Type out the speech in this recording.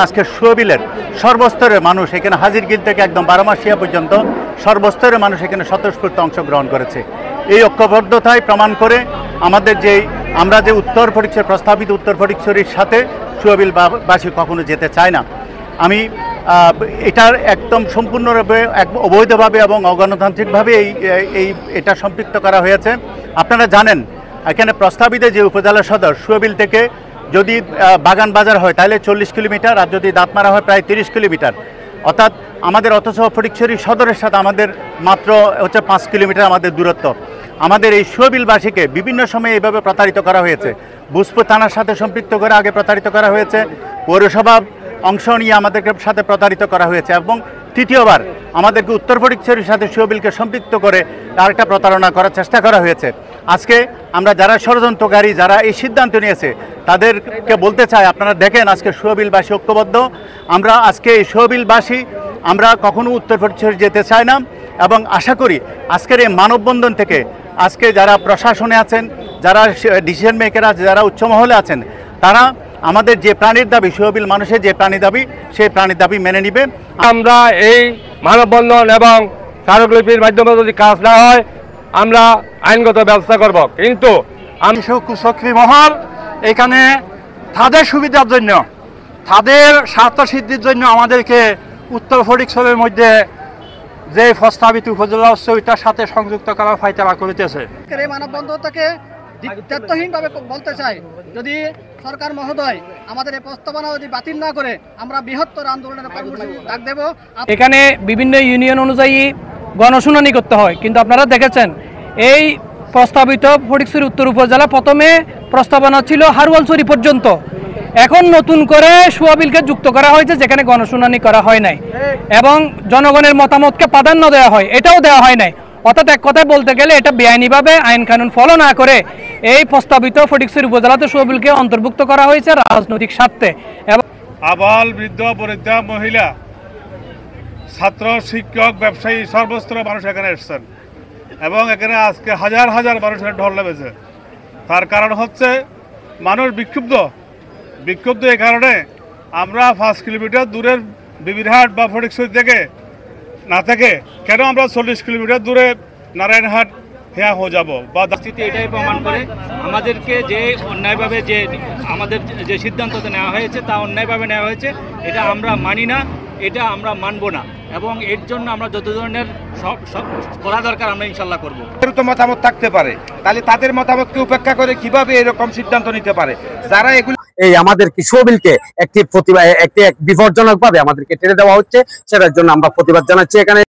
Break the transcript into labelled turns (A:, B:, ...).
A: আজকে সুবিলের সর্বস্তরের মানুষ এখানে হাজিরগিল থেকে একদম বারোমাসিয়া পর্যন্ত সর্বস্তরের মানুষ এখানে স্বতঃস্ফূর্ত অংশগ্রহণ করেছে। এই ঐক্যবদ্ধতায় প্রমাণ করে আমরা যে উত্তর ফটিকছড়ি প্রস্তাবিত উত্তর ফটিকছড়ির সাথে সুবিলবাসী কখনো যেতে চায় না। আমি এটার একদম সম্পূর্ণরূপে অবৈধভাবে এবং অগণতান্ত্রিকভাবে এটা সম্পৃক্ত করা হয়েছে। আপনারা জানেন এখানে প্রস্তাবিত যে উপজেলা সদর সুবিল থেকে যদি বাগান বাজার হয় তাহলে 40 কিলোমিটার, আর যদি দাঁতমারা হয় প্রায় 30 কিলোমিটার। অর্থাৎ আমাদের অথচ ফটিকছড়ি সদরের সাথে আমাদের মাত্র 5 কিলোমিটার আমাদের দূরত্ব। আমাদের এই সুবিলবাসীকে বিভিন্ন সময়ে এইভাবে প্রতারিত করা হয়েছে। ভূজপুর থানার সাথে সম্পৃক্ত করে আগে প্রতারিত করা হয়েছে, পৌরসভা অংশ নিয়ে আমাদেরকে সাথে প্রতারিত করা হয়েছে, এবং তৃতীয়বার আমাদেরকে উত্তর ফটিকছড়ির সাথে সুবিলকে সম্পৃক্ত করে আরেকটা প্রতারণা করার চেষ্টা করা হয়েছে। আজকে আমরা যারা ষড়যন্ত্রকারী, যারা এই সিদ্ধান্ত নিয়েছে তাদেরকে বলতে চাই, আপনারা দেখেন আজকে সুবিলবাসী ঐক্যবদ্ধ। আমরা আজকে এই সুবিলবাসী আমরা কখনো উত্তর ফটিকছড়ি যেতে চাই না, এবং আশা করি আজকের এই মানববন্ধন থেকে আজকে যারা প্রশাসনে আছেন, যারা ডিসিশন মেকার আছে, যারা উচ্চ মহলে আছেন, তারা আমাদের যে প্রাণীর দাবি, সুবিল মানুষের যে প্রাণী দাবি, সেই প্রাণীর দাবি মেনে নিবে।
B: আমরা এই মানববন্ধন এবং স্মারকলিপির মাধ্যমে যদি কাজ না হয় আমরা আইনগত ব্যবস্থা করব। কিন্তু আমি
C: কুচক্রী মহল এখানে তাদের সুবিধার জন্য, তাদের স্বার্থ সিদ্ধির জন্য আমাদেরকে উত্তর ফটিকছড়ির মধ্যে যে প্রস্তাবিত উপজেলা হচ্ছে ওইটার সাথে সংযুক্ত করার ফাইসলা করিতেছে।
D: এই মানববন্ধনটাকে দায়িত্বহীনভাবে বলতে চাই, যদি সরকার মহোদয় আমাদের এই প্রস্তাবনা যদি বাতিল না করে আমরা বৃহত্তর আন্দোলনের কর্মসূচি ডাক দেব।
E: এখানে বিভিন্ন ইউনিয়ন অনুযায়ী গণশুনানি করতে হয়, কিন্তু আপনারা দেখেছেন এই প্রস্তাবিত ফটিকছড়ি উত্তর উপজেলা প্রথমে প্রস্তাবনা ছিল হারুয়ালছড়ি পর্যন্ত, এখন নতুন করে সুবিলকে যুক্ত করা হয়েছে যেখানে গণশুনানি করা হয় নাই এবং জনগণের মতামতকে প্রাধান্য দেওয়া হয়, এটাও দেওয়া হয় নাই। অর্থাৎ এক কথায় বলতে গেলে এটা বেআইনিভাবে আইন কানুন ফলো না করে এই প্রস্তাবিত ফটিকছড়ি উপজেলাতে সুবিলকে অন্তর্ভুক্ত করা হয়েছে রাজনৈতিক স্বার্থে। এবং
F: আবাল, বৃদ্ধ, বৃদ্ধা, মহিলা, ছাত্র, শিক্ষক, ব্যবসায়ী সর্বস্তরের মানুষ এখানে এসছেন, এবং এখানে আজকে হাজার হাজার মানুষের ঢল নেমেছে। তার কারণ হচ্ছে মানুষ বিক্ষুব্ধ এই কারণে আমরা 5 কিলোমিটার দূরের বিবিরহাট বা ফটিকছড়ি থেকে না থেকে কেন আমরা 40 কিলোমিটার দূরে নারায়ণহাট হয়ে যাব বা
G: স্থিতি এটাই প্রমাণ করে আমাদেরকে যে অন্যায়ভাবে যে আমাদের যে সিদ্ধান্তটা নেওয়া হয়েছে তা অন্যায়ভাবে নেওয়া হয়েছে, এটা আমরা মানি না, এটা আমরা মানব না, এবং এর জন্য আমরা যত ধরনের সব করা দরকার আমরা ইনশাল্লাহ করব।
H: তো মতামত থাকতে পারে, তাহলে তাদের মতামতকে উপেক্ষা করে কিভাবে এরকম সিদ্ধান্ত নিতে পারে যারা এগুলো
I: এই আমাদের সুবিলকে একটি বিপজ্জনক ভাবে আমাদেরকে টেনে দেওয়া হচ্ছে, সেটার জন্য আমরা প্রতিবাদ জানাচ্ছি। এখানে